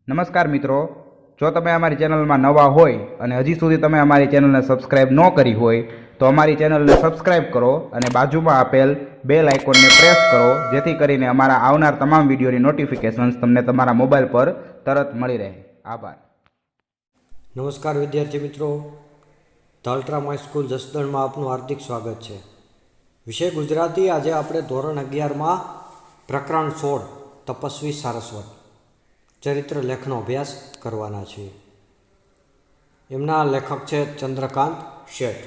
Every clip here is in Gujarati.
નમસ્કાર મિત્રો, જો તમે અમારી ચેનલમાં નવા હોય અને હજી સુધી તમે અમારી ચેનલને સબસ્ક્રાઇબ ન કરી હોય તો અમારી ચેનલને સબસ્ક્રાઇબ કરો અને બાજુમાં આપેલ બેલ આઇકોનને પ્રેસ કરો, જેથી કરીને અમારા આવનાર તમામ વિડીયોની નોટિફિકેશન્સ તમને તમારા મોબાઈલ પર તરત મળી રહે. આભાર. નમસ્કાર વિદ્યાર્થી મિત્રો, ધાલટ્રા માય સ્કૂલ જસદણમાં આપનું હાર્દિક સ્વાગત છે. વિષય ગુજરાતી. આજે આપણે ધોરણ 11માં પ્રકરણ 16 તપસ્વી સારસ્વત ચરિત્ર લેખનો અભ્યાસ કરવાના છીએ. એમના લેખક છે ચંદ્રકાંત શેઠ.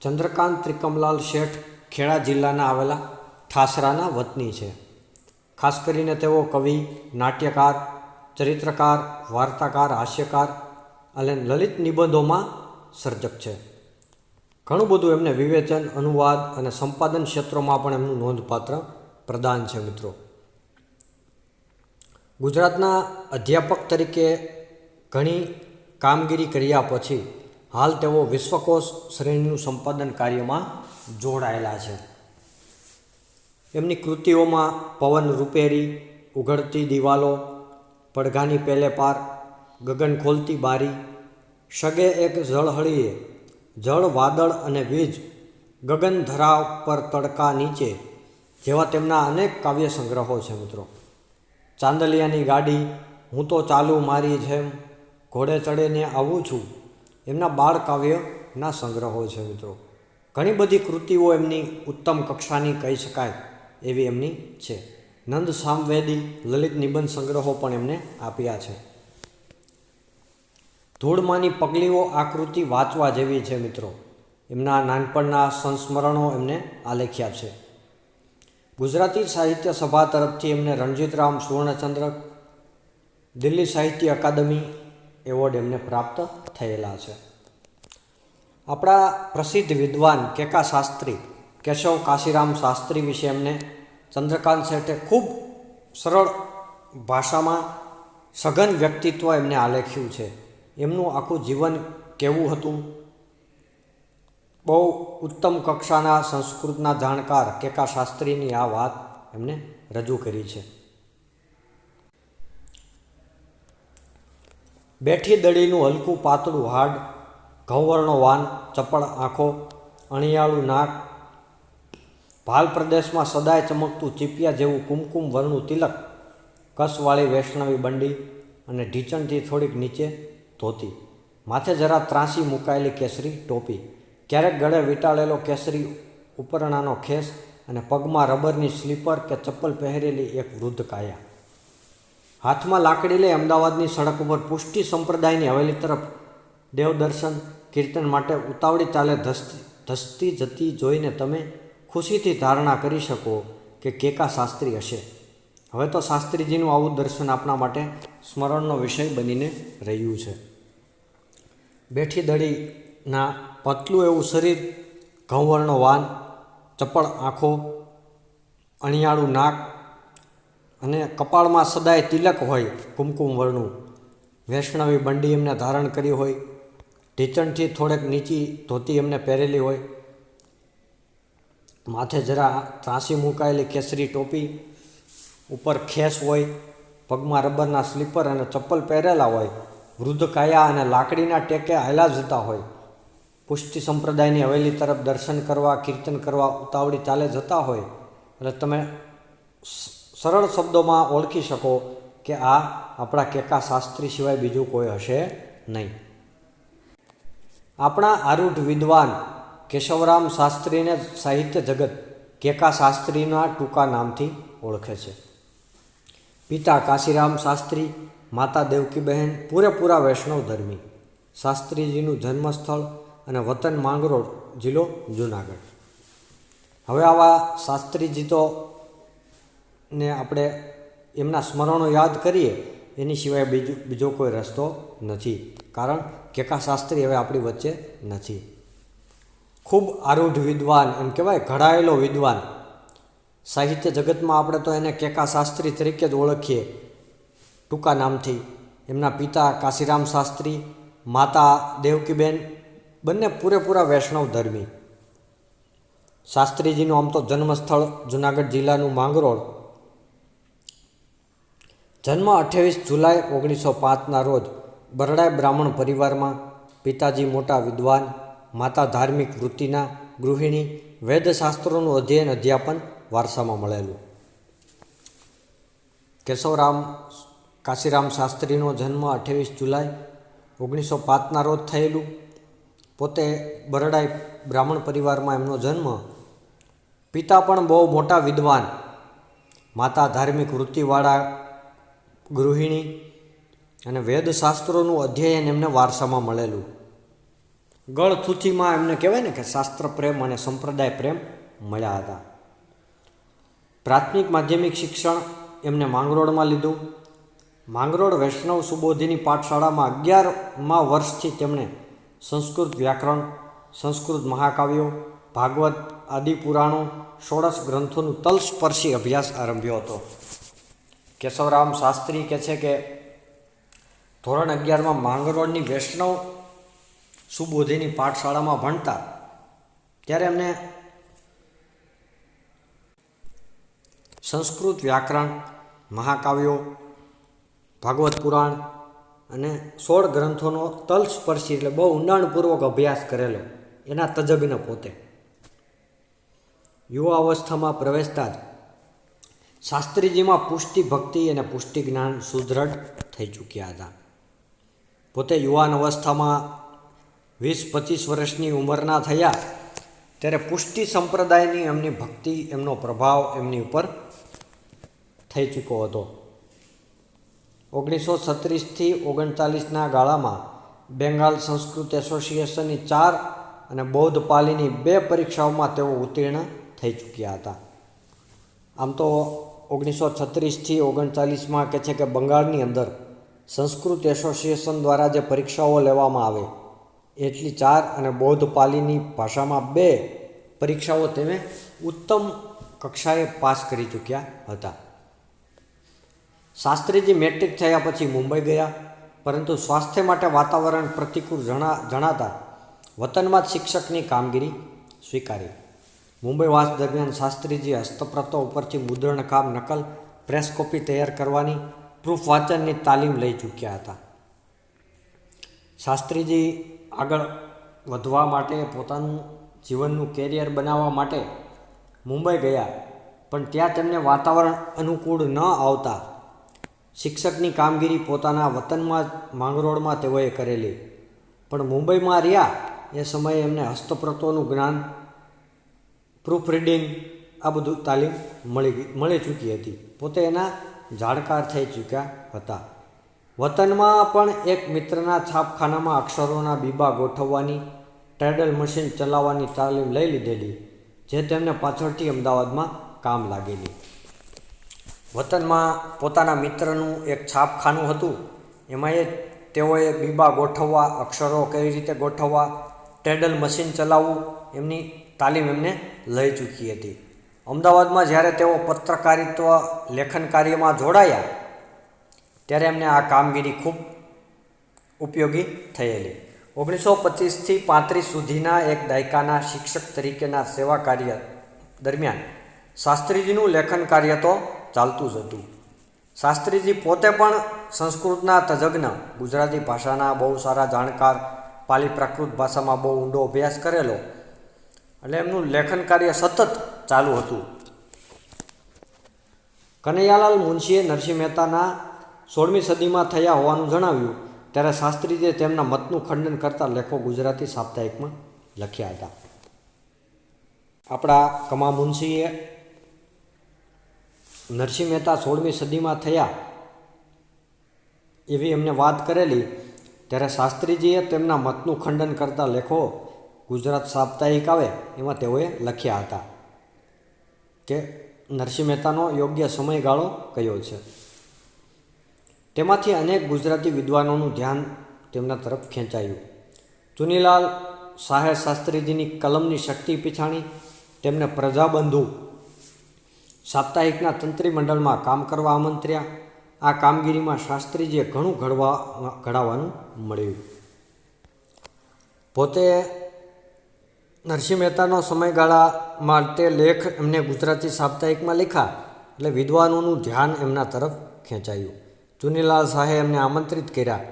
ચંદ્રકાંત ત્રિકમલાલ શેઠ ખેડા જિલ્લાના આવેલા ઠાસરાના વતની છે. ખાસ કરીને તેઓ કવિ, નાટ્યકાર, ચરિત્રકાર, વાર્તાકાર, હાસ્યકાર અને લલિત નિબંધોમાં સર્જક છે. ઘણું બધું એમને વિવેચન, અનુવાદ અને સંપાદન ક્ષેત્રોમાં પણ એમનું નોંધપાત્ર પ્રદાન છે. મિત્રો, ગુજરાતના અધ્યાપક તરીકે ઘણી કામગીરી કર્યા પછી હાલ તેઓ વિશ્વકોશ શ્રેણીનું સંપાદન કાર્યમાં જોડાયેલા છે. એમની કૃતિઓમાં પવન રૂપેરી, ઉઘડતી દિવાલો, પડઘાની પેલે પાર, ગગન ખોલતી બારી, સગે એક ઝળહળીએ, જળ, વાદળ અને વીજ, ગગન ધરા પર તડકા નીચે જેવા તેમના અનેક કાવ્ય સંગ્રહો છે. મિત્રો, ચાંદલિયાની ગાડી, હું તો ચાલુ મારી જેમ, ઘોડે ચડીને આવું છું, એમના બાળ કાવ્યના સંગ્રહો છે. મિત્રો, ઘણી બધી કૃતિઓ એમની ઉત્તમ કક્ષાની કહી શકાય એવી એમની છે. નંદ સામવેદી લલિત નિબંધ સંગ્રહો પણ એમને આપ્યા છે. ધૂળમાંની પગલીઓ આ કૃતિ વાંચવા જેવી છે. મિત્રો, એમના નાનપણના સંસ્મરણો એમને આલેખ્યા છે. ગુજરાતી સાહિત્ય સભા તરફથી એમને રણજીતરામ સુવર્ણચંદ્રક, દિલ્હી સાહિત્ય અકાદમી એવોર્ડ એમને પ્રાપ્ત થયેલા છે. આપણા પ્રસિદ્ધ વિદ્વાન કેકા શાસ્ત્રી કેશવ કાશીરામ શાસ્ત્રી વિશે એમને ચંદ્રકાંત શેઠે ખૂબ સરળ ભાષામાં સઘન વ્યક્તિત્વ એમને આલેખ્યું છે. એમનું આખું જીવન કેવું હતું, બહુ ઉત્તમ કક્ષાના સંસ્કૃતના જાણકાર કેકા શાસ્ત્રીની આ વાત એમને રજૂ કરી છે. બેઠી દડીનું હલકું પાતળું હાડ, ઘઉંવર્ણો વાન, ચપળ આંખો, અણિયાળું નાક, ભાલ પ્રદેશમાં સદાય ચમકતું ચીપિયા જેવું કુમકુમ વર્ણું તિલક, કસવાળી વૈષ્ણવી બંડી અને ઢીંચણથી થોડીક નીચે ધોતી, માથે જરા ત્રાંસી મુકાયેલી કેસરી ટોપી, ક્યારેક ગળે વીંટાળેલો કેસરી ઉપરણાનો ખેસ અને પગમાં રબરની સ્લીપર કે ચપ્પલ પહેરેલી એક વૃદ્ધ કાયા. હાથમાં લાકડી લઈ અમદાવાદની સડક ઉપર પુષ્ટિ સંપ્રદાયની હવેલી તરફ દેવદર્શન કીર્તન માટે ઉતાવળી ચાલે ધસતી જતી જોઈને તમે ખુશીથી ધારણા કરી શકો કે કેકા શાસ્ત્રી હશે. હવે તો શાસ્ત્રીજીનું આવું દર્શન આપણા માટે સ્મરણનો વિષય બનીને રહ્યું છે. બેઠી દડીના પતલું એવું શરીર, ઘઉંવર્ણો વાન, ચપળ આંખો, અણિયાળું નાક અને કપાળમાં સદાય તિલક હોય કુમકુમ વર્ણું, વૈષ્ણવી બંડી એમને ધારણ કરી હોય, ઢીંચણથી થોડેક નીચી ધોતી એમને પહેરેલી હોય, માથે જરા ત્રાંસી મુકાયેલી કેસરી ટોપી, ઉપર ખેસ હોય, પગમાં રબરના સ્લીપર અને ચપ્પલ પહેરેલા હોય, વૃદ્ધ કાયા અને લાકડીના ટેકે હાલ્યા જતા હોય, પુષ્ટિ સંપ્રદાયની હવેલી તરફ દર્શન કરવા કીર્તન કરવા ઉતાવળી ચાલે જતા હોય, એટલે તમે સરળ શબ્દોમાં ઓળખી શકો કે આ આપણા કેકા શાસ્ત્રી સિવાય બીજું કોઈ હશે નહીં. આપણા આરૂઢ વિદ્વાન કેશવરામ શાસ્ત્રીને સાહિત્ય જગત કેકા શાસ્ત્રીના ટૂંકા નામથી ઓળખે છે. પિતા કાશીરામ શાસ્ત્રી, માતા દેવકીબહેન પૂરેપૂરા વૈષ્ણવ ધર્મી. શાસ્ત્રીજીનું જન્મસ્થળ અને વતન માંગરોળ, જિલ્લો જુનાગઢ. હવે આવા શાસ્ત્રીજી તો ને આપણે એમના સ્મરણો યાદ કરીએ એની સિવાય બીજો કોઈ રસ્તો નથી, કારણ કેકા શાસ્ત્રી હવે આપણી વચ્ચે નથી. ખૂબ આરૂઢ વિદ્વાન એમ કહેવાય, ઘડાયેલો વિદ્વાન. સાહિત્ય જગતમાં આપણે તો એને કેકા શાસ્ત્રી તરીકે જ ઓળખીએ ટૂંકા નામથી. એમના પિતા કાશીરામ શાસ્ત્રી, માતા દેવકીબેન બંને પૂરેપૂરા વૈષ્ણવ ધર્મી. શાસ્ત્રીજીનું આમ તો જન્મસ્થળ જુનાગઢ જિલ્લાનું માંગરોળ, જન્મ 28 જુલાઈ 1905ના રોજ બરડાઈ બ્રાહ્મણ પરિવારમાં. પિતાજી મોટા વિદ્વાન, માતા ધાર્મિક વૃત્તિના ગૃહિણી. વેદશાસ્ત્રોનું અધ્યયન અધ્યાપન વારસામાં મળેલું. કેશવરામ કાશીરામ શાસ્ત્રીનો જન્મ 28 જુલાઈ 1905ના રોજ થયેલું. પોતે બરડાઈ બ્રાહ્મણ પરિવારમાં એમનો જન્મ. પિતા પણ બહુ મોટા વિદ્વાન, માતા ધાર્મિક વૃત્તિવાળા ગૃહિણી અને વેદશાસ્ત્રોનું અધ્યયન એમને વારસામાં મળેલું. ગળથૂથીમાં એમને કહેવાય ને કે શાસ્ત્ર પ્રેમ અને સંપ્રદાય પ્રેમ મળ્યા હતા. પ્રાથમિક માધ્યમિક શિક્ષણ એમને માંગરોળમાં લીધું. માંગરોળ વૈષ્ણવ સુબોધિની પાઠશાળામાં 11મા વર્ષથી તેમણે સંસ્કૃત વ્યાકરણ, સંસ્કૃત મહાકાવ્યો, ભાગવત આદિ પુરાણો, 16 ગ્રંથોનું તલસ્પર્શી અભ્યાસ આરંભ્યો હતો. કેશવરામ શાસ્ત્રી કહે છે કે ધોરણ 11માં માંગરોળની વૈષ્ણવ સુબોધિની પાઠશાળામાં ભણતા ત્યારે એમને સંસ્કૃત વ્યાકરણ, મહાકાવ્યો, ભાગવત પુરાણ અને 16 ગ્રંથોનો તલસ્પર્શી એટલે બહુ ઊંડાણપૂર્વક અભ્યાસ કરેલો. એના તજજ્ઞ પોતે. યુવા અવસ્થામાં પ્રવેશતા જ શાસ્ત્રીજીમાં પુષ્ટિ ભક્તિ અને પુષ્ટિ જ્ઞાન સુદૃઢ થઈ ચૂક્યા હતા. પોતે યુવાન અવસ્થામાં 20-25 વર્ષની ઉંમરના થયા ત્યારે પુષ્ટિ સંપ્રદાયની એમની ભક્તિ, એમનો પ્રભાવ એમની ઉપર થઈ ચૂક્યો હતો. 1936થી 39ના ગાળામાં બેંગાલ સંસ્કૃત એસોસિએશનની 4 અને બૌદ્ધ પાલીની 2 પરીક્ષાઓમાં તેઓ ઉત્તીર્ણ થઈ ચૂક્યા હતા. આમ તો 1936થી 39માં કહે છે કે બંગાળની અંદર સંસ્કૃત એસોસિએશન દ્વારા જે પરીક્ષાઓ લેવામાં આવે એટલી 4 અને બૌદ્ધ પાલીની ભાષામાં 2 પરીક્ષાઓ તેને ઉત્તમ કક્ષાએ પાસ કરી ચૂક્યા હતા. શાસ્ત્રીજી મેટ્રિક થયા પછી મુંબઈ ગયા, પરંતુ સ્વાસ્થ્ય માટે વાતાવરણ પ્રતિકૂળ જણાતા વતનમાં જ શિક્ષકની કામગીરી સ્વીકારી. મુંબઈવાસ દરમિયાન શાસ્ત્રીજી હસ્તપ્રતો ઉપરથી મુદ્રણકામ, નકલ, પ્રેસ કોપી તૈયાર કરવાની, પ્રૂફ વાંચનની તાલીમ લઈ ચૂક્યા હતા. શાસ્ત્રીજી આગળ વધવા માટે, પોતાનું જીવનનું કેરિયર બનાવવા માટે મુંબઈ ગયા, પણ ત્યાં તેમને વાતાવરણ અનુકૂળ ન આવતા શિક્ષકની કામગીરી પોતાના વતનમાં માંગરોળમાં તેઓએ કરેલી. પણ મુંબઈમાં રહ્યા એ સમયે એમને હસ્તપ્રતોનું જ્ઞાન, પ્રૂફ રીડિંગ આ બધું તાલીમ મળી ચૂકી હતી. પોતે એના જાણકાર થઈ ચૂક્યા હતા. વતનમાં પણ એક મિત્રના છાપખાનામાં અક્ષરોના બીબા ગોઠવવાની, ટ્રેડલ મશીન ચલાવવાની તાલીમ લઈ લીધેલી, જે તેમને પાછળથી અમદાવાદમાં કામ લાગેલી. વતનમાં પોતાના મિત્રનું એક છાપખાનું હતું, એમાં તેઓએ બીબા ગોઠવવા, અક્ષરો કેવી રીતે ગોઠવવા, ટ્રેડલ મશીન ચલાવવું એમની તાલીમ એમને લઈ ચૂકી હતી. અમદાવાદમાં જ્યારે તેઓ પત્રકારિત્વ, લેખન કાર્યમાં જોડાયા ત્યારે એમને આ કામગીરી ખૂબ ઉપયોગી થયેલી. 1925થી 35 સુધીના એક દાયકાના શિક્ષક તરીકેના સેવા કાર્ય દરમિયાન શાસ્ત્રીજીનું લેખન કાર્ય તો ચાલતું જ હતું. શાસ્ત્રીજી પોતે પણ સંસ્કૃતના તજજ્ઞ, ગુજરાતી ભાષાના બહુ સારા જાણકાર, પાલી પ્રાકૃત ભાષામાં બહુ ઊંડો અભ્યાસ કરેલો, એટલે એમનું લેખન કાર્ય સતત ચાલુ હતું. કનૈયાલાલ મુનશીએ નરસિંહ મહેતાના 16મી સદીમાં થયા હોવાનું જણાવ્યું ત્યારે શાસ્ત્રીજીએ તેમના મતનું ખંડન કરતા લેખો ગુજરાતી સાપ્તાહિકમાં લખ્યા હતા. આપણા કમા મુનશીએ નરસિંહ મહેતા 16મી સદીમાં થયા એવી એમને વાત કરેલી ત્યારે શાસ્ત્રીજીએ તેમના મતનું ખંડન કરતા લેખો ગુજરાત સાપ્તાહિક આવે એમાં તેઓએ લખ્યા હતા કે નરસિંહ મહેતાનો યોગ્ય સમયગાળો કયો છે. તેમાંથી અનેક ગુજરાતી વિદ્વાનોનું ધ્યાન તેમના તરફ ખેંચાયું. ચુનીલાલ શાહે શાસ્ત્રીજીની કલમની શક્તિ પીછાણી તેમને પ્રજાબંધુ સાપ્તાહિકના તંત્રી મંડળમાં કામ કરવા આમંત્ર્યા. આ કામગીરીમાં શાસ્ત્રીજીએ ઘણું ઘડાવવાનું મળ્યું. પોતે નરસિંહ મહેતાનો સમયગાળા માટે લેખ એમને ગુજરાતી સાપ્તાહિકમાં લખ્યા એટલે વિદ્વાનોનું ધ્યાન એમના તરફ ખેંચાયું. ચુનીલાલ શાહે એમને આમંત્રિત કર્યા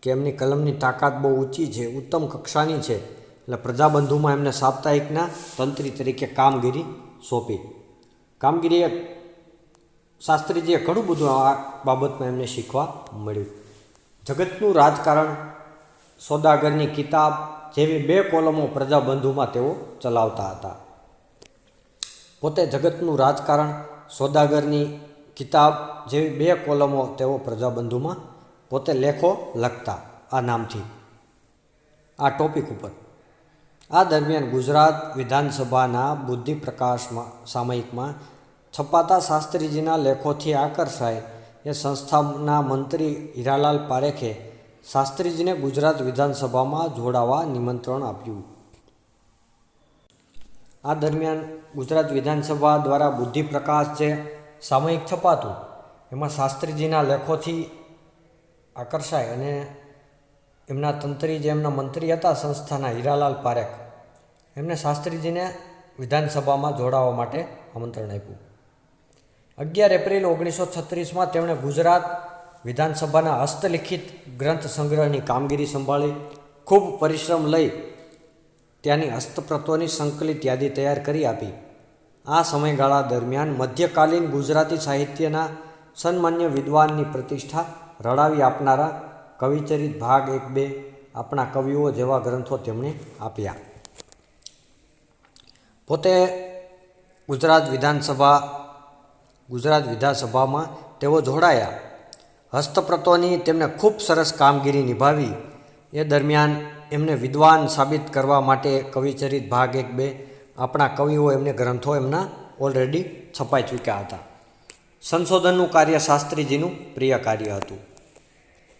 કે એમની કલમની તાકાત બહુ ઊંચી છે, ઉત્તમ કક્ષાની છે, એટલે પ્રજાબંધુમાં એમને સાપ્તાહિકના તંત્રી તરીકે કામગીરી સોંપી. કામગીરીએ શાસ્ત્રીજીએ ઘણું બધું આ બાબતમાં એમને શીખવા મળ્યું. જગતનું રાજકારણ, સોદાગરની કિતાબ જેવી 2 કોલમો પ્રજાબંધુમાં તેઓ ચલાવતા હતા. પોતે જગતનું રાજકારણ, સોદાગરની કિતાબ જેવી 2 કોલમો તેઓ પ્રજાબંધુમાં પોતે લેખો લખતા આ નામથી, આ ટોપિક ઉપર. આ દરમિયાન ગુજરાત વિધાનસભાના બુદ્ધિ પ્રકાશમાં સામયિકમાં છપાતા શાસ્ત્રીજીના લેખોથી આકર્ષાય એ સંસ્થાના મંત્રી હીરાલાલ પારેખે શાસ્ત્રીજીને ગુજરાત વિધાનસભામાં જોડાવા નિમંત્રણ આપ્યું. આ દરમિયાન ગુજરાત વિધાનસભા દ્વારા બુદ્ધિ પ્રકાશ જે સામયિક છપાતું એમાં શાસ્ત્રીજીના લેખોથી આકર્ષાય અને એમના તંત્રી જે એમના મંત્રી હતા સંસ્થાના હીરાલાલ પારેખ, એમને શાસ્ત્રીજીને વિધાનસભામાં જોડાવા માટે આમંત્રણ આપ્યું. 11 એપ્રિલ 1936માં તેમણે ગુજરાત વિધાનસભાના હસ્તલિખિત ગ્રંથ સંગ્રહની કામગીરી સંભાળી ખૂબ પરિશ્રમ લઈ ત્યાંની હસ્તપ્રતોની સંકલિત યાદી તૈયાર કરી આપી. આ સમયગાળા દરમિયાન મધ્યકાલીન ગુજરાતી સાહિત્યના સન્માન્ય વિદ્વાનની પ્રતિષ્ઠા રડાવી આપનારા કવિચરિત ભાગ 1-2, આપણા કવિઓ જેવા ગ્રંથો તેમણે આપ્યા. પોતે ગુજરાત વિધાનસભામાં તેઓ જોડાયા. હસ્તપ્રતોની તેમને ખૂબ સરસ કામગીરી નિભાવી. એ દરમિયાન એમને વિદ્વાન સાબિત કરવા માટે કવિચરિત ભાગ 1-2, આપણા કવિઓ એમને ગ્રંથો એમના ઓલરેડી છપાઈ ચૂક્યા હતા. સંશોધનનું કાર્ય શાસ્ત્રીજીનું પ્રિય કાર્ય હતું.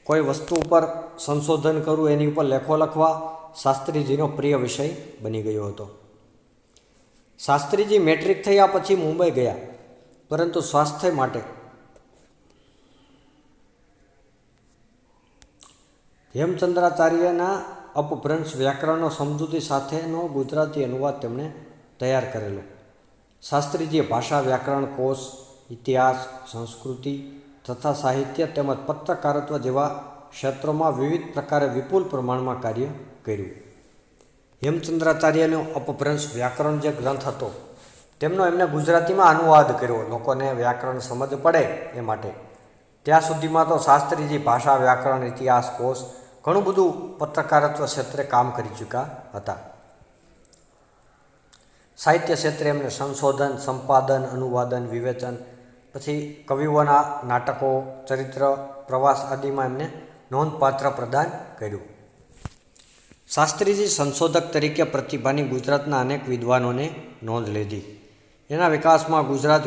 કોઈ વસ્તુ ઉપર સંશોધન કરવું, એની ઉપર લેખો લખવા શાસ્ત્રીજીનો પ્રિય વિષય બની ગયો હતો. શાસ્ત્રીજી મેટ્રિક થયા પછી મુંબઈ ગયા, પરંતુ સ્વાસ્થ્ય માટે હેમચંદ્રાચાર્યના અપભ્રંશ વ્યાકરણનો સમજૂતી સાથેનો ગુજરાતી અનુવાદ તેમણે તૈયાર કરેલો. શાસ્ત્રીજીએ ભાષા, વ્યાકરણ, કોશ, ઇતિહાસ, સંસ્કૃતિ તથા સાહિત્ય તેમજ પત્રકારત્વ જેવા ક્ષેત્રોમાં વિવિધ પ્રકારે વિપુલ પ્રમાણમાં કાર્ય કર્યું. હેમચંદ્રાચાર્યનો અપભ્રંશ વ્યાકરણ જે ગ્રંથ હતો તેમનો એમને ગુજરાતીમાં અનુવાદ કર્યો, લોકોને વ્યાકરણ સમજ પડે એ માટે. ત્યાં સુધીમાં તો શાસ્ત્રીજી ભાષા, વ્યાકરણ, ઇતિહાસ, કોશ ઘણું બધું પત્રકારત્વ ક્ષેત્રે કામ કરી ચૂક્યા હતા. સાહિત્ય ક્ષેત્રે એમને સંશોધન, સંપાદન, અનુવાદન, વિવેચન, પછી કવિઓના નાટકો, ચરિત્ર, પ્રવાસ આદિમાં એમને નોંધપાત્ર પ્રદાન કર્યું. શાસ્ત્રીજી સંશોધક તરીકે પ્રતિભાની ગુજરાતના અનેક વિદ્વાનોને નોંધ લીધી. એના વિકાસમાં ગુજરાત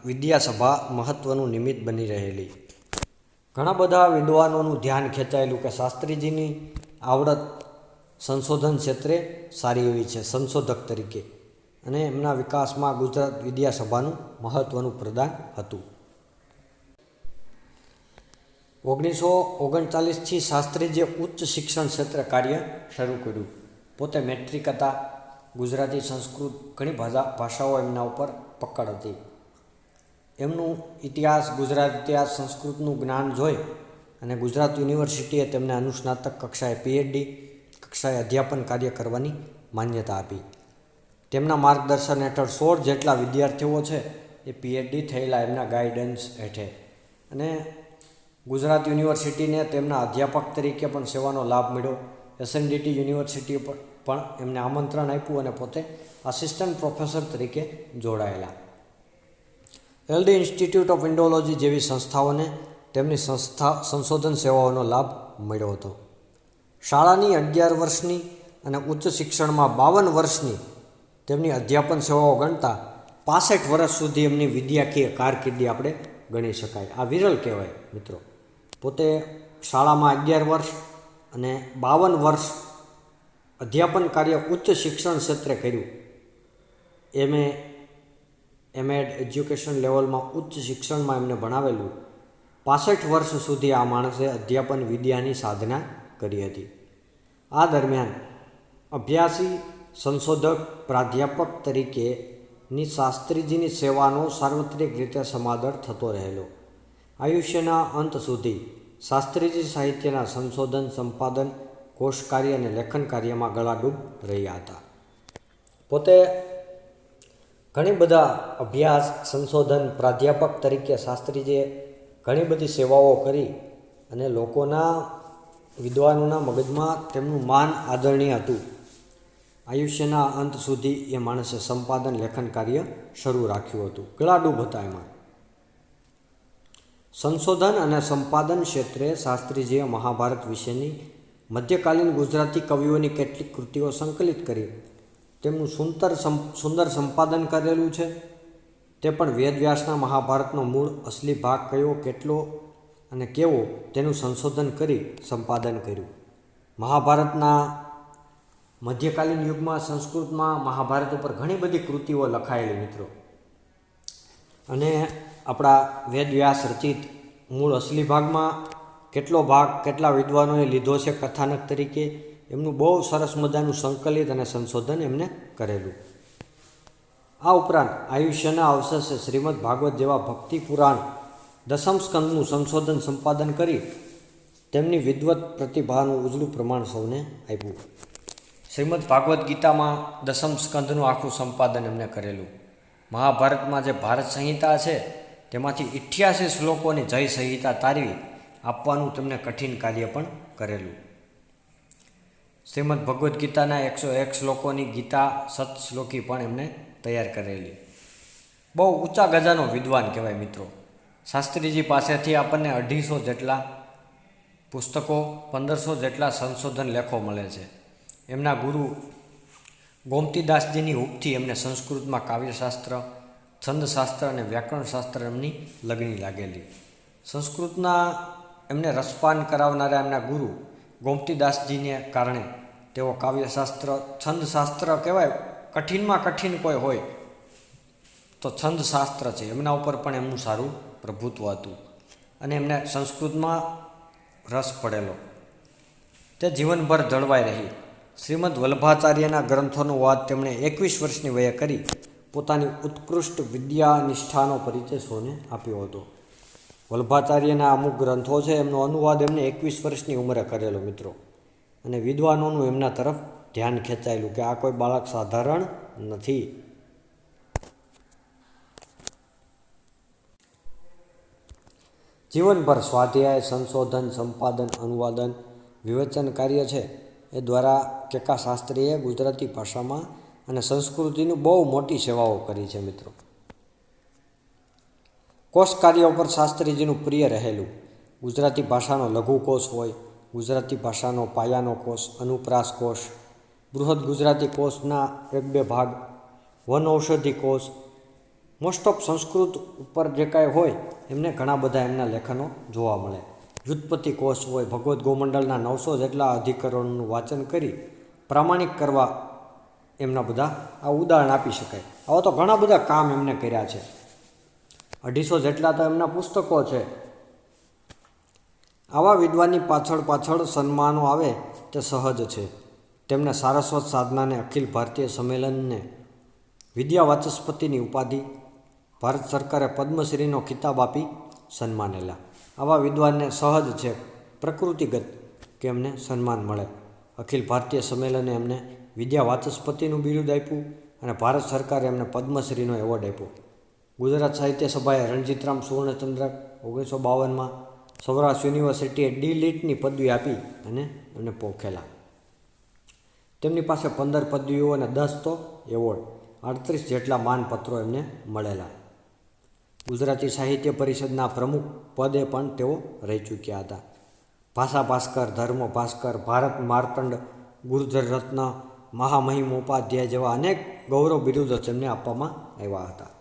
વિદ્યાસભા મહત્ત્વનું નિમિત્ત બની રહેલી. ઘણા બધા વિદ્વાનોનું ધ્યાન ખેંચાયેલું કે શાસ્ત્રીજીની આવડત સંશોધન ક્ષેત્રે સારી એવી છે સંશોધક તરીકે, અને એમના વિકાસમાં ગુજરાત વિદ્યાસભાનું મહત્ત્વનું પ્રદાન હતું. 1939થી શાસ્ત્રીજીએ ઉચ્ચ શિક્ષણ ક્ષેત્રે કાર્ય શરૂ કર્યું. પોતે મેટ્રિક હતા. ગુજરાતી, સંસ્કૃત ઘણી ભાષાઓ એમના ઉપર પકડ હતી. એમનું ઇતિહાસ, ગુજરાત ઇતિહાસ, સંસ્કૃતનું જ્ઞાન જોઈ અને ગુજરાત યુનિવર્સિટીએ તેમને અનુસ્નાતક કક્ષાએ PhD કક્ષાએ અધ્યાપન કાર્ય કરવાની માન્યતા આપી. તેમના માર્ગદર્શન હેઠળ 16 જેટલા વિદ્યાર્થીઓ છે એ PhD થયેલા એમના ગાઈડન્સ હેઠળ, અને ગુજરાત યુનિવર્સિટીને તેમના અધ્યાપક તરીકે પણ સેવાનો લાભ મળ્યો. SNDT યુનિવર્સિટી પણ એમને આમંત્રણ આપ્યું અને પોતે આસિસ્ટન્ટ પ્રોફેસર તરીકે જોડાયેલા. LD ઇન્સ્ટિટ્યૂટ ઓફ ઇન્ડોલોજી જેવી સંસ્થાઓને તેમની સંશોધન સેવાઓનો લાભ મળ્યો હતો. શાળાની 11 વર્ષની અને ઉચ્ચ શિક્ષણમાં 52 વર્ષની તેમની અધ્યાપન સેવાઓ ગણતા 65 વર્ષ સુધી એમની વિદ્યાકીય કારકિર્દી આપણે ગણી શકાય. આ વિરલ કહેવાય મિત્રો. પોતે શાળામાં 11 વર્ષ અને 52 વર્ષ અધ્યાપન કાર્ય ઉચ્ચ શિક્ષણ ક્ષેત્રે કર્યું. એમએડ એજ્યુકેશન લેવલમાં ઉચ્ચ શિક્ષણમાં એમને ભણાવેલું. 65 વર્ષ સુધી આ માણસે અધ્યાપન વિદ્યાની સાધના કરી હતી. આ દરમિયાન અભ્યાસી, સંશોધક, પ્રાધ્યાપક તરીકેની શાસ્ત્રીજીની સેવાનો સાર્વત્રિક રીતે સમાદર થતો રહેલો. આયુષ્યના અંત સુધી શાસ્ત્રીજી સાહિત્યના સંશોધન, સંપાદન, કોષ કાર્ય અને લેખન કાર્યમાં ગળાડૂબ રહ્યા હતા. પોતે ઘણી બધા અભ્યાસ, સંશોધન, પ્રાધ્યાપક તરીકે શાસ્ત્રીજીએ ઘણી બધી સેવાઓ કરી અને લોકોના વિદ્વાનોના મગજમાં તેમનું માન આદરણીય હતું. આયુષ્યના અંત સુધી એ માણસે સંપાદન, લેખન કાર્ય શરૂ રાખ્યું હતું. ગળાડૂબ હતા એમાં. સંશોધન અને સંપાદન ક્ષેત્રે શાસ્ત્રીજીએ મહાભારત વિશેની મધ્યકાલીન ગુજરાતી કવિઓની કેટલીક કૃતિઓ સંકલિત કરી. તેમનું સુંદર સંપાદન કરેલું છે. તે પણ વેદવ્યાસના મહાભારતનો મૂળ અસલી ભાગ કયો, કેટલો અને કેવો તેનું સંશોધન કરી સંપાદન કર્યું. મહાભારતના મધ્યકાલીન યુગમાં સંસ્કૃતમાં મહાભારત ઉપર ઘણી બધી કૃતિઓ લખાયેલી મિત્રો. અને આપણા વેદવ્યાસ રચિત મૂળ અસલી ભાગમાં કેટલો ભાગ કેટલા વિદ્વાનોએ લીધો છે કથાનક તરીકે, એમનું બહુ સરસ મજાનું સંકલિત અને સંશોધન એમને કરેલું. આ ઉપરાંત આયુષ્યના અવશેષે શ્રીમદ ભાગવત જેવા ભક્તિ પુરાણ દસમ સ્કંદનું સંશોધન સંપાદન કરી તેમની વિદવત પ્રતિભાનું ઉજળું પ્રમાણ સૌને આપ્યું. શ્રીમદ ભાગવત ગીતામાં દસમ સ્કંદનું આખું સંપાદન એમને કરેલું. મહાભારતમાં જે ભારત સંહિતા છે તેમાંથી 88 શ્લોકોની જય સંહિતા તારવી આપવાનું તેમને કઠિન કાર્ય પણ કરેલું. શ્રીમદ ભગવદ્ ગીતાના 101 શ્લોકોની ગીતા સતશ્લોકી પણ એમને તૈયાર કરેલી. બહુ ઊંચા ગજાનો વિદ્વાન કહેવાય મિત્રો. શાસ્ત્રીજી પાસેથી આપણને 250 જેટલા પુસ્તકો, 1500 જેટલા સંશોધન લેખો મળે છે. એમના ગુરુ ગોમતીદાસજીની હૂંફથી એમને સંસ્કૃતમાં કાવ્યશાસ્ત્ર, છંદશાસ્ત્ર અને વ્યાકરણશાસ્ત્ર એમની લગણી લાગેલી. સંસ્કૃતના એમને રસપાન કરાવનારા એમના ગુરુ ગોમતીદાસજીને કારણે તેઓ કાવ્યશાસ્ત્ર, છંદશાસ્ત્ર કહેવાય, કઠિનમાં કઠિન કોઈ હોય તો છંદશાસ્ત્ર છે, એમના ઉપર પણ એમનું સારું પ્રભુત્વ હતું અને એમને સંસ્કૃતમાં રસ પડેલો. તે જીવનભર જળવાઈ રહી. શ્રીમદ વલ્ભાચાર્યના ગ્રંથોનો વાદ તેમણે 21 વર્ષની વયે કરી પોતાની ઉત્કૃષ્ટ વિદ્યા નિષ્ઠાનો પરિચય સૌને આપ્યો હતો. વલ્ભાચાર્યના અમુક ગ્રંથો છે એમનો અનુવાદ એમને 21 વર્ષની ઉંમરે કરેલો મિત્રો. અને વિદ્વાનોનું એમના તરફ ધ્યાન ખેંચાયેલું કે આ કોઈ બાળક સાધારણ નથી. જીવનભર સ્વાધ્યાય, સંશોધન, સંપાદન, અનુવાદન, વિવેચન કાર્ય છે એ દ્વારા કેકા શાસ્ત્રીએ ગુજરાતી ભાષામાં અને સંસ્કૃતિની બહુ મોટી સેવાઓ કરી છે મિત્રો. કોષ કાર્ય ઉપર શાસ્ત્રીજીનું પ્રિય રહેલું. ગુજરાતી ભાષાનો લઘુકોષ હોય, ગુજરાતી ભાષાનો પાયાનો કોષ, અનુપ્રાસ કોષ, બૃહદ ગુજરાતી કોષના 1-2 ભાગ, વન ઔષધિ કોષ, મોસ્ટ ઓફ સંસ્કૃત ઉપર જે કાંઈ હોય એમને ઘણા બધા એમના લેખનો જોવા મળે. વ્યુત્પત્તિ કોષ હોય, ભગવદ્ ગોમંડલના 900 જેટલા અધિકરણોનું વાંચન કરી પ્રામાણિક કરવા એમના બધા આ ઉદાહરણ આપી શકાય. આવા તો ઘણા બધા કામ એમને કર્યા છે. 250 જેટલા તો એમના પુસ્તકો છે. આવા વિદ્વાનની પાછળ સન્માનો આવે તે સહજ છે. તેમને સારસ્વત સાધનાને, અખિલ ભારતીય સંમેલનને વિદ્યા વાચસ્પતિની ઉપાધિ, ભારત સરકારે પદ્મશ્રીનો ખિતાબ આપી સન્માનેલા. આવા વિદ્વાનને સહજ છે, પ્રકૃતિગત કે એમને સન્માન મળે. અખિલ ભારતીય સંમેલને એમને વિદ્યા વાચસ્પતિનું બિરુદ આપ્યું અને ભારત સરકારે એમને પદ્મશ્રીનો એવોર્ડ આપ્યો. ગુજરાત સાહિત્ય સભાએ રણજીતરામ સુવર્ણચંદ્રક 1952માં સૌરાષ્ટ્ર યુનિવર્સિટીએ ડી.લિટની પદવી આપી અને એમને પોખેલા. તેમની પાસે 15 પદવીઓ અને 10 તો એવોર્ડ, 38 જેટલા માનપત્રો એમને મળેલા. ગુજરાતી સાહિત્ય પરિષદના પ્રમુખ પદે પણ તેઓ રહી ચૂક્યા હતા. ભાષા ભાસ્કર, ધર્મ ભાસ્કર, ભારત માર્તંડ, ગુર્જર રત્ન, મહામહિમ ઉપાધ્યાય જેવા અનેક ગૌરવ બિરુદો તેમને આપવામાં આવ્યા હતા.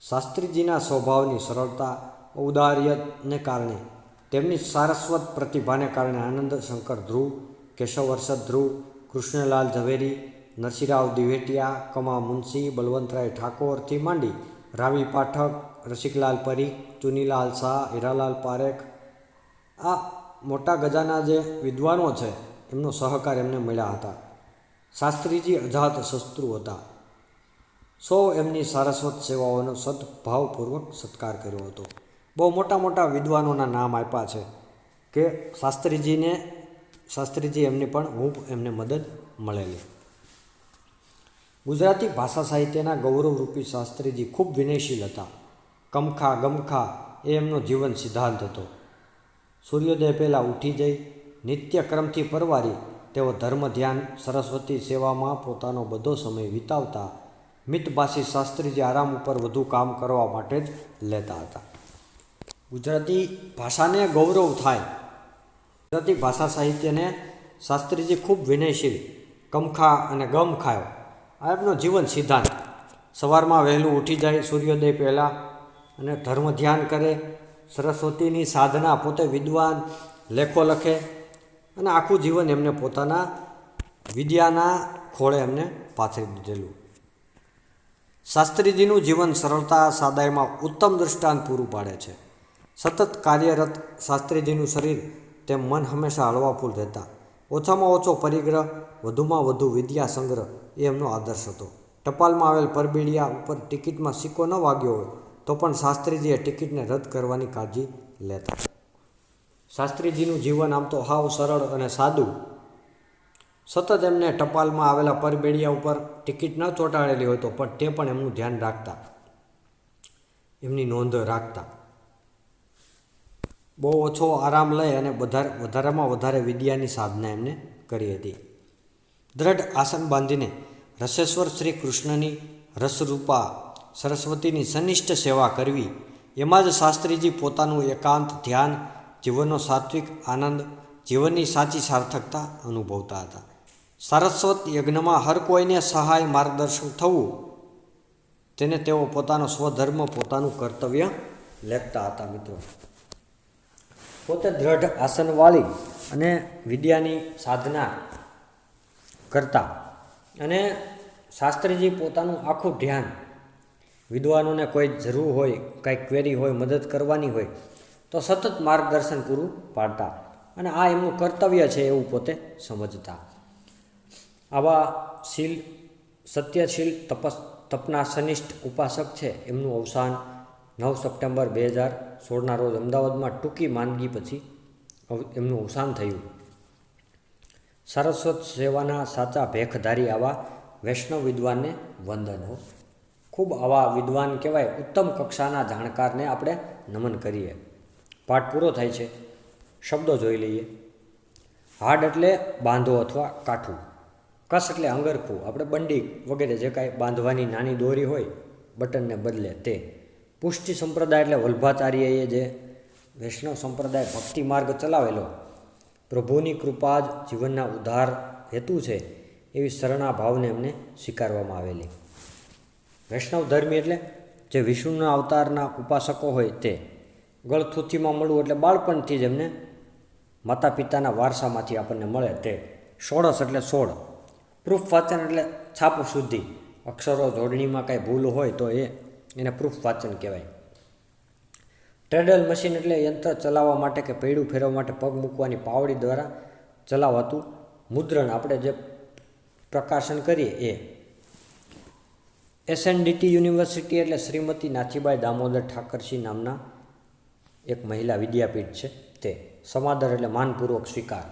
શાસ્ત્રીજીના સ્વભાવની સરળતા, ઔદાર્યને કારણે, તેમની સારસ્વત પ્રતિભાને કારણે આનંદ શંકર ધ્રુવ, કેશવ હર્ષદ ધ્રુવ, કૃષ્ણલાલ ઝવેરી, નરસિંહરાવ દિવેટિયા, કમા મુનશી, બલવંતરાય ઠાકોરથી માંડી રાવી પાઠક, રસિકલાલ પરીખ, ચુનીલાલ શાહ, હીરાલાલ પારેખ, આ મોટા ગજાના જે વિદ્વાનો છે એમનો સહકાર એમને મળ્યા હતા. શાસ્ત્રીજી અજાત શત્રુ હતા. સૌ એમની સારસ્વત સેવાઓનો સદભાવપૂર્વક સત્કાર કર્યો હતો. બહુ મોટા મોટા વિદ્વાનોના નામ આપ્યા છે કે શાસ્ત્રીજી એમની પણ ખૂબ એમને મદદ મળેલી. ગુજરાતી ભાષા સાહિત્યના ગૌરવરૂપી શાસ્ત્રીજી ખૂબ વિનયશીલ હતા. કમખા ગમખા એ એમનો જીવન સિદ્ધાંત હતો. સૂર્યોદય પહેલાં ઉઠી જઈ નિત્યક્રમથી પરવારી તેઓ ધર્મ ધ્યાન સરસ્વતી સેવામાં પોતાનો બધો સમય વિતાવતા. મિતભાષી શાસ્ત્રીજી આરામ ઉપર વધુ કામ કરવા માટે જ લેતા હતા. ગુજરાતી ભાષાને ગૌરવ થાય, ગુજરાતી ભાષા સાહિત્યને શાસ્ત્રીજી ખૂબ વિનયશીલ, કમખા અને ગમ ખાયો આ એમનો જીવન સિદ્ધાંત. સવારમાં વહેલું ઉઠી જાય સૂર્યોદય પહેલાં અને ધર્મ ધ્યાન કરે, સરસ્વતીની સાધના, પોતે વિદ્વાન, લેખો લખે અને આખું જીવન એમને પોતાના વિદ્યાના ખોળે એમને પાથરી દીધેલું. શાસ્ત્રીજીનું જીવન સરળતા સાદાઈમાં ઉત્તમ દૃષ્ટાંત પૂરું પાડે છે. સતત કાર્યરત શાસ્ત્રીજીનું શરીર તેમ મન હંમેશા હળવાફૂલ રહેતા. ઓછામાં ઓછો પરિગ્રહ, વધુમાં વધુ વિદ્યા સંગ્રહ એ એમનો આદર્શ હતો. ટપાલમાં આવેલ પરબીડિયા ઉપર ટિકિટમાં સિક્કો ન વાગ્યો હોય તો પણ શાસ્ત્રીજીએ ટિકિટને રદ કરવાની કાળજી લેતા. શાસ્ત્રીજીનું જીવન આમ તો હાવ સરળ અને સાદું. સતત એમને ટપાલમાં આવેલા પરબેડિયા ઉપર ટિકિટ ન ચોંટાડેલી હોય તો પણ તે પણ એમનું ધ્યાન રાખતા, એમની નોંધ રાખતા. બહુ ઓછો આરામ લઈ અને વધારેમાં વધારે વિદ્યાની સાધના એમને કરી હતી. દ્રઢ આસન બાંધીને રસેશ્વર શ્રી કૃષ્ણની રસરૂપા સરસ્વતીની સનિષ્ઠ સેવા કરવી, એમાં જ શાસ્ત્રીજી પોતાનું એકાંત ધ્યાન, જીવનનો સાત્વિક આનંદ, જીવનની સાચી સાર્થકતા અનુભવતા હતા. સારસ્વત યજ્ઞમાં હર કોઈને સહાય માર્ગદર્શન થવું, તેને તેઓ પોતાનો સ્વધર્મ, પોતાનું કર્તવ્ય લેખતા હતા. મિત્રો, પોતે દ્રઢ આસન વાળી અને વિદ્યાની સાધના કરતા અને શાસ્ત્રીજી પોતાનું આખું ધ્યાન, વિદ્વાનોને કોઈ જરૂર હોય, કાંઈ ક્વેરી હોય, મદદ કરવાની હોય તો સતત માર્ગદર્શન પૂરું પાડતા અને આ એમનું કર્તવ્ય છે એવું પોતે સમજતા. આવા શીલ, સત્યશીલ, તપના સનિષ્ઠ ઉપાસક છે. એમનું અવસાન 9 સપ્ટેમ્બર 2016ના રોજ અમદાવાદમાં ટૂંકી માંદગી પછી એમનું અવસાન થયું. સારસ્વત સેવાના સાચા ભેખધારી આવા વૈષ્ણવ વિદ્વાનને વંદન હો. ખૂબ આવા વિદ્વાન કહેવાય, ઉત્તમ કક્ષાના જાણકારને આપણે નમન કરીએ. પાઠ પૂરો થાય છે. શબ્દો જોઈ લઈએ. હાડ એટલે બાંધો અથવા કાઠું. કસ એટલે અંગરખું, આપણે બંડી વગેરે જે કાંઈ બાંધવાની નાની દોરી હોય બટનને બદલે તે. પુષ્ટિ સંપ્રદાય એટલે વલ્ભાચાર્યએ જે વૈષ્ણવ સંપ્રદાય ભક્તિ માર્ગ ચલાવેલો, પ્રભુની કૃપા જ જીવનના ઉદ્ધાર હેતુ છે એવી શરણા ભાવને એમને સ્વીકારવામાં આવેલી. વૈષ્ણવ ધર્મી એટલે જે વિષ્ણુના અવતારના ઉપાસકો હોય તે. ગળથુથીમાં મળવું એટલે બાળપણથી જ એમને માતા પિતાના વારસામાંથી આપણને મળે તે. ષોડશ એટલે 16. પ્રૂફ વાંચન એટલે છાપ શુદ્ધિ, અક્ષરો જોડણીમાં કાંઈ ભૂલ હોય તો એને પ્રૂફ વાંચન કહેવાય. ટ્રેડલ મશીન એટલે યંત્ર ચલાવવા માટે કે પૈડું ફેરવવા માટે પગ મૂકવાની પાવડી દ્વારા ચલાવાતું મુદ્રણ, આપણે જે પ્રકાશન કરીએ એ. SNDT યુનિવર્સિટી એટલે શ્રીમતી નાથીબાઈ દામોદર ઠાકરસિંહ નામના એક મહિલા વિદ્યાપીઠ છે તે. સમાદર એટલે માનપૂર્વક સ્વીકાર.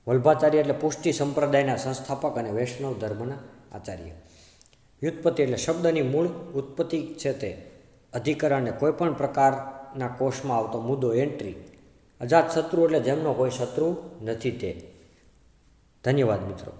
વલ્ભાચાર્ય એટલે પુષ્ટિ સંપ્રદાયના સંસ્થાપક અને વૈષ્ણવ ધર્મના આચાર્ય. વ્યુત્પત્તિ એટલે શબ્દની મૂળ ઉત્પત્તિ છે તે. અધિકરણને કોઈપણ પ્રકારના કોષમાં આવતો મુદ્દો, એન્ટ્રી. અજાત શત્રુ એટલે જેમનો કોઈ શત્રુ નથી તે. ધન્યવાદ મિત્રો.